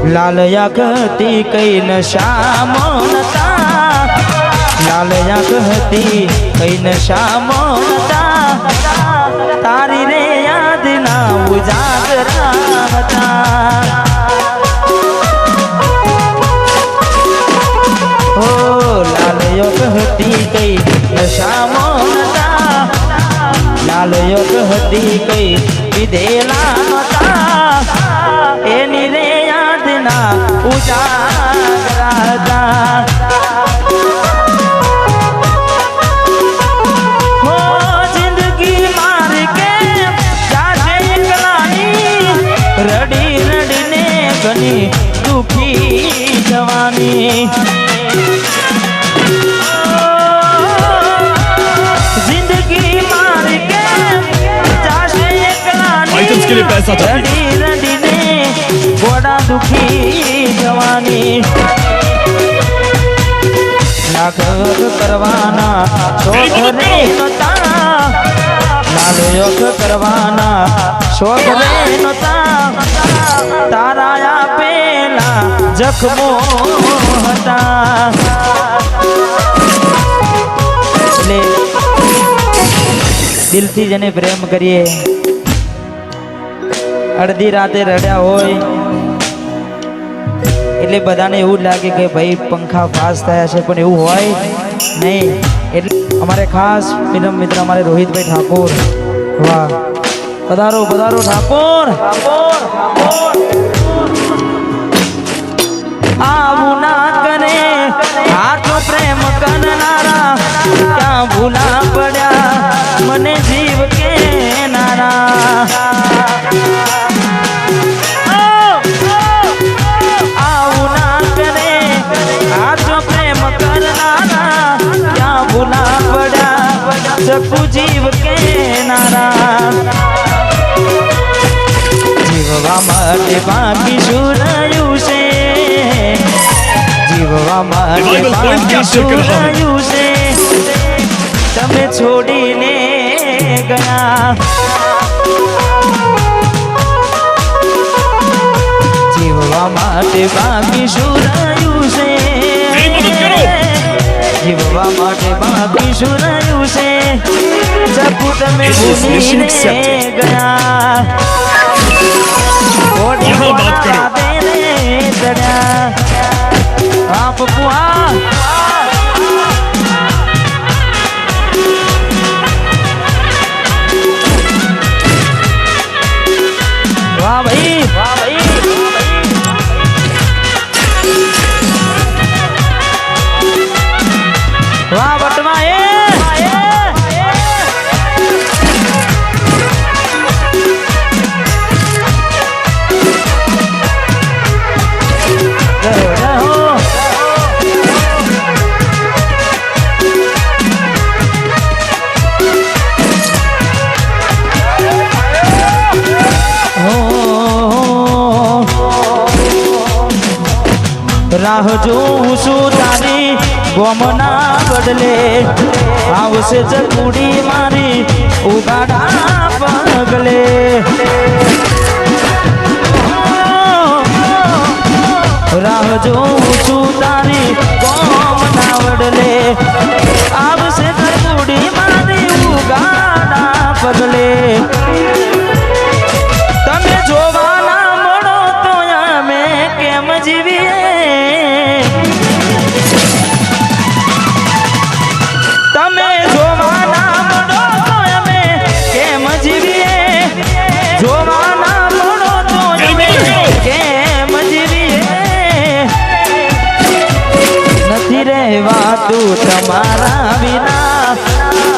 लाल कहती कई नशा मोनता, लाल कहती कई नशा मोनता, तारी रे याद ना उजागरा था। ओ लाल कहती कई नशा मोनता, लाल कहती कई विधेला नता, एनी रे याद ना उजागरा था। हो जिंदगी मार के जाजे एकलानी, रड़ी रड़ी ने घनी दुखी जवानी। जिंदगी मार के जाजे एकलानी, रड़ी रड़ी ने गोड़ा दुखी जवानी। लाख करवाना शोक रे नता, लाल योग करवाना शोक रे नता, तारा पेला जख्मो हता। ले दिल थी जने प्रेम करिए, અડધી રાતે રડ્યા હોય એટલે બધાને એવું લાગે કે ભાઈ પંખા પાસ થયા છે, પણ એવું હોય નહીં। એટલે અમારે ખાસ મિત્ર અમારે રોહિતભાઈ ઠાકોર, વાહ પધારો પધારો ઠાકોર। આવું ના કરે હાથો પ્રેમ કરનારા, ક્યાં ભૂલા પડ્યા મને જીવ કે નારા। सकू जीव के नारा, जीववा माटे बाकी शुरायु से, जीववा माटे बाकी शुरायु से, तमे छोड़ी ने गया। जीववा माटे बाकी शुरायु से, जीववा माटे बाकी शुरायु से, सपूत में भूली ने गया। यहाँ बात करो। आप बुआ वाह भाई, वाह भाई, वाह बटवा राह જોઉં છું તારી ગોમના બદલે, આવશે જકુડી મારી ઉગાડા પગલે। રાહ જોઉં છું તારી ગોમના બદલે, આવશે જકુડી મારી ઉગાડા પગલે। તમે જોવાના મળો તો અમે કેમ જીવીએ, તમે જોવાના મળો તો અમે કેમ જીવીએ, જોવાના મળો તો અમે કેમ જીવીએ। નથી રહેવાતું તમારા વિના,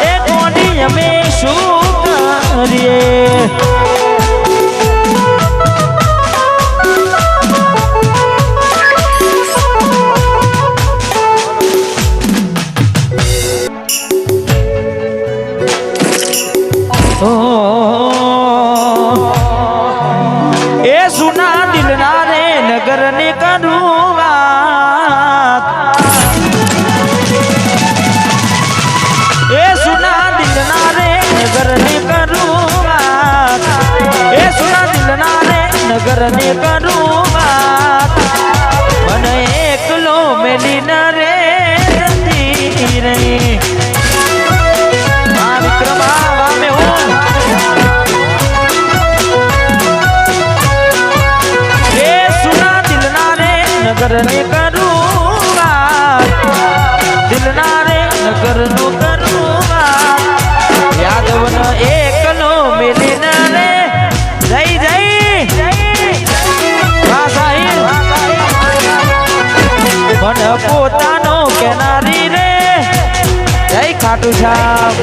એ કોની અમે શું કરીએ। ए सुना दिलना रे नगर ने करूँ बात, ए सुना दिलना रे नगर ने करूँ बात, ए सुना दिलना रे नगर ने करूँ बात। સાહેબ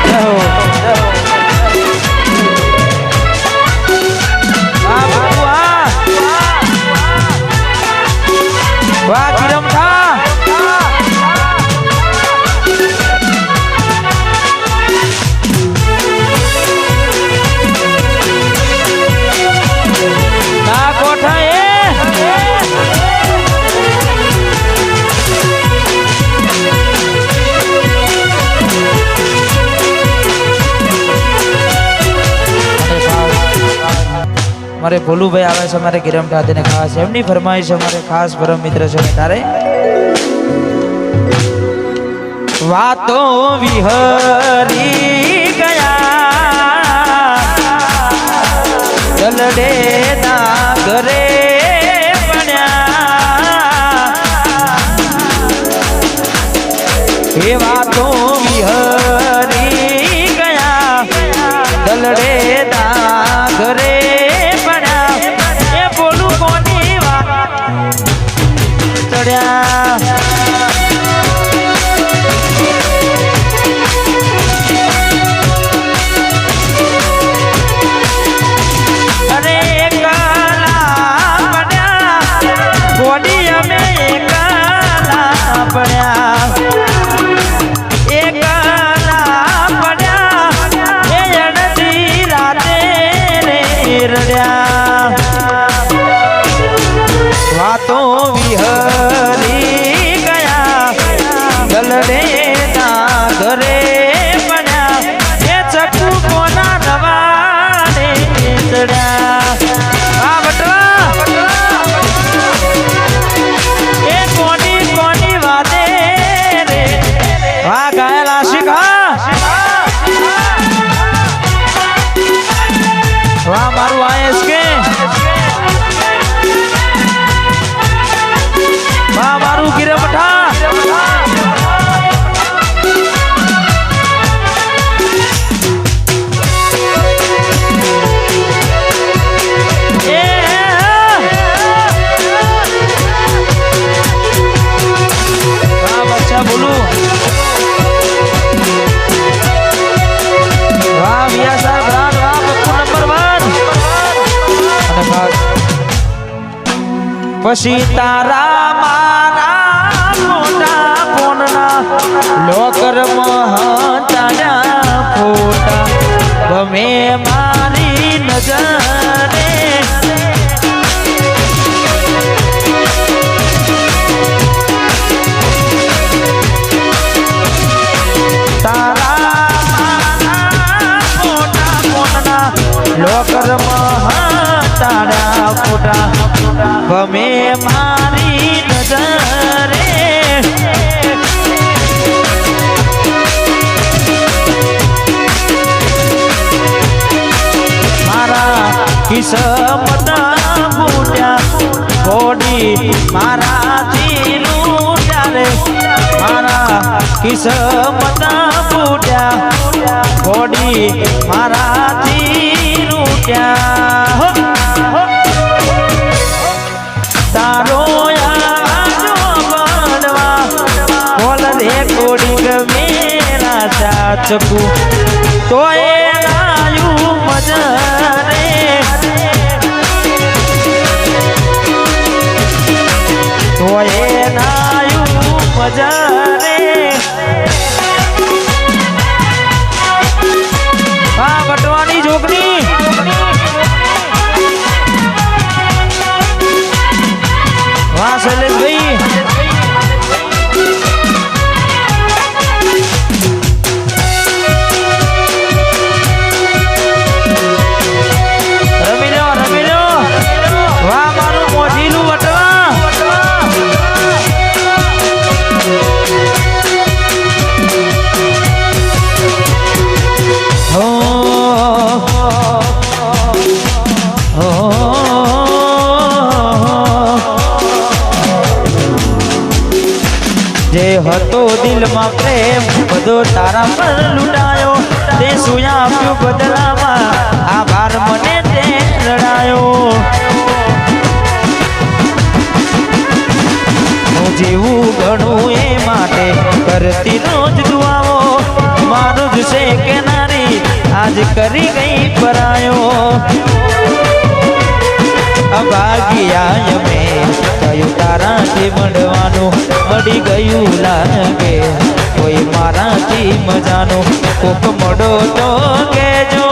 જય હો. વાહ બાપુ, વાહ કિરમ થા. ના કોઠા મારે ભોલુભાઈ આવે છે મારે ગિરમ ઠાતીને ખાસ એમની ફરમાઈશ અમારે ખાસ પરમ મિત્ર છે તારે વાતો વિહરી ગયા દલડે ના ઘરે પડ્યા એ વાતો વિહરી ગયા દલડે ના ઘરે વાતો વિહરી ગયા દલડે ના ઘરે પડ્યા એ ચકુ કોના રવાડે ચડ્યા આ બટવા એ કોની કોની વાતે રે વાહ ગાયલા શીખા વાહ મારું આયસ કે મારું ગિરમઠા બચ્ચા બોલું વાહ વિયા સાહેબ રામ રામ નંબર 1 અને પછી તારા લોકર મહાતાના ફોટા ગમે મારી નજરે તારા ફોટા કોના લોકર મહાતાના ફોટા ગમે મારી નજરે કિસ્મતના ફૂટ્યા ઘોડી મારાથી લૂટ્યા રે મારા કિસ્મતના ફૂટ્યા ઘોડી મારાથી લૂટ્યા તારો આજો બનવા બોલ રે કોડી ગમેલા ચાચકુ તો એ લાયું મજરે તો એ નાયું મજરે આ બટવાની જોગની વાહ શૈલેષભાઈ રમી લો વાહ મારું મોજીલું વટવા જે હતો દિલમાં પ્રેમ બધો તારા પર લૂંટાયો તે શું આપ્યું બદલામાં આભાર મને તે લડાયો હું જેવું ઘણું એ માટે કરતી રોજ દુઆઓ આજ કરી ગઈ પરાયો અભાગ્યા મેં કયું તારાથી મળવાનું મળી ગયું લાગે કોઈ મારાથી મજાનું કોક મળો તો કેજો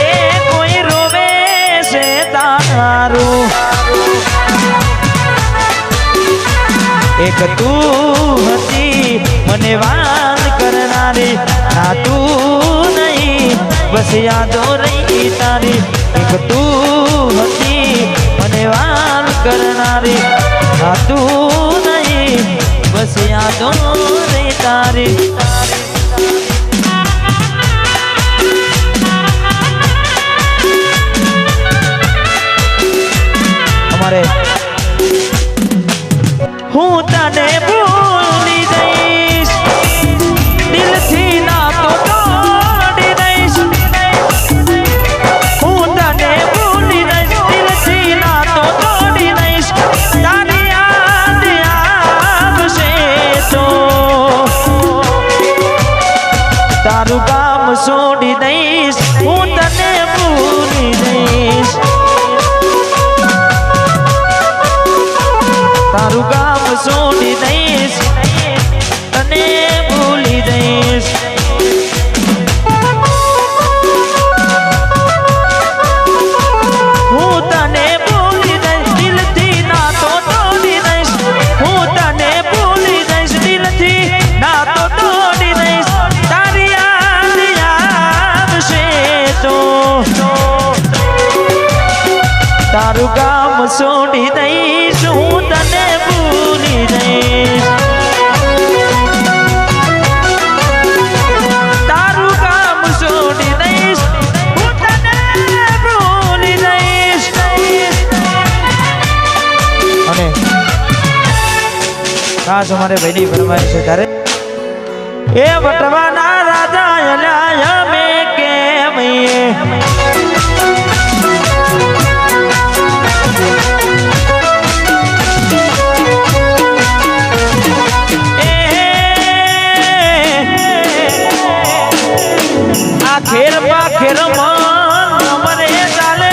એ કોઈ રોવે છે તારું એક તું હતી મને વાત કરનારી ના તું નહીં બસ યાદો રહી તારી એક તું હતી મને વાત કરનારી ના તું નહીં બસ યાદો રહી તારી અમારે હું તને ભૂલી જઈશ દિલથી ના તો તોડી દઈશ હું તને ભૂલી જઈશ દિલથી ના તો તોડી દઈશ તારી યાદ આવશે તો તારું કામ છોડી દઈશ હું તને ભૂલી જઈશ તારું કામ છોડી દઈશ તને ભૂલી જઈશ હું તને ભૂલી જઈશ દિલથી ના તો તોડી દઈશ હું તને ભૂલી જઈશ દિલથી ના તો તોડી દઈશ તારી યાદ આવશે તો તારું કામ છોડી દઈશ હું તને ભૂલી જઈશ તારું કામ છોડી દઈશ હું તને ભૂલી જઈશ અને ખાસ અમારે ભાઈની ફરમાઈશ છે ત્યારે એ વટવાના રાજા અલ્યા મેં કેમ ખેરમાં ખેરમાં મને ચાલે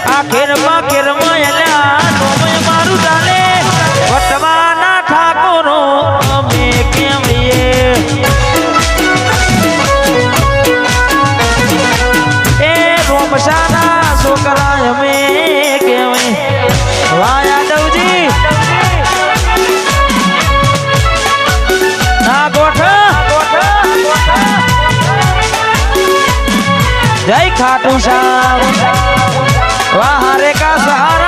આ ખેરમાં ખેરમાં એલા નોમય મારું ચાલે વટવાના ઠાકોરો અમે કેમ એ રોમશાના છોકરા અમે કેમ વાહ યાદવજી ના ગોઠા जय खाटू श्याम वहाँ रे का सहारा